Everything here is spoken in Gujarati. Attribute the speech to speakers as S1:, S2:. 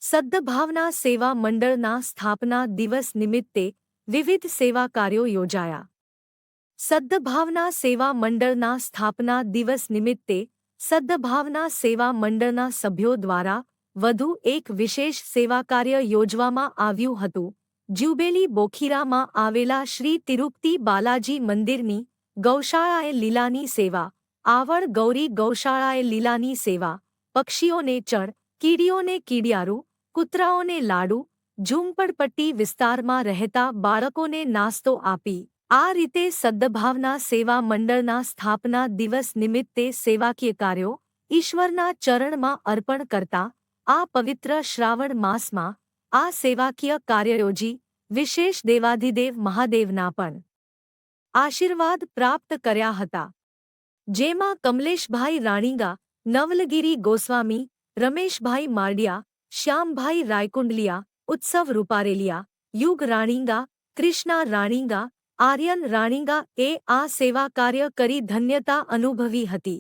S1: સદ્ભાવના સેવા મંડળના સ્થાપના દિવસ નિમિત્તે વિવિધ સેવા કાર્યો યોજાયા. સદ્ભાવના સેવા મંડળના સ્થાપના દિવસ નિમિત્તે સદ્ભાવના સેવા મંડળના સભ્યો દ્વારા વધુ એક વિશેષ સેવા કાર્ય યોજવામાં આવ્યું હતું. જ્યુબેલી બોખીરામાં આવેલા શ્રી તિરુપતિ બાલાજી મંદિરની ગૌશાળાએ લીલાની સેવા, આવડ ગૌરી ગૌશાળાએ લીલાની સેવા, પક્ષીઓને ચણ, કીડીઓને કીડિયારું, કૂતરાઓને લાડુ, ઝૂંપડપટ્ટી વિસ્તારમાં રહેતા બાળકોને નાસ્તો આપી આ રીતે સદ્ભાવના સેવા મંડળના સ્થાપના દિવસ નિમિત્તે સેવાકીય કાર્યો ઈશ્વરના ચરણમાં અર્પણ કરતા આ પવિત્ર શ્રાવણ માસમાં આ સેવાકીય કાર્યયોજી વિશેષ દેવાધિદેવ મહાદેવના પણ આશીર્વાદ પ્રાપ્ત કર્યા હતા. જેમાં કમલેશભાઈ રાણીગા, નવલગીરી ગોસ્વામી, રમેશભાઈ મારડિયા, શ્યામભાઈ રાયકુંડલિયા, ઉત્સવ રૂપારેલિયા, યુગ રાણીગા, કૃષ્ણા રાણીગા, આર્યન રાણીગા એ આ સેવા કાર્ય કરી ધન્યતા અનુભવી હતી.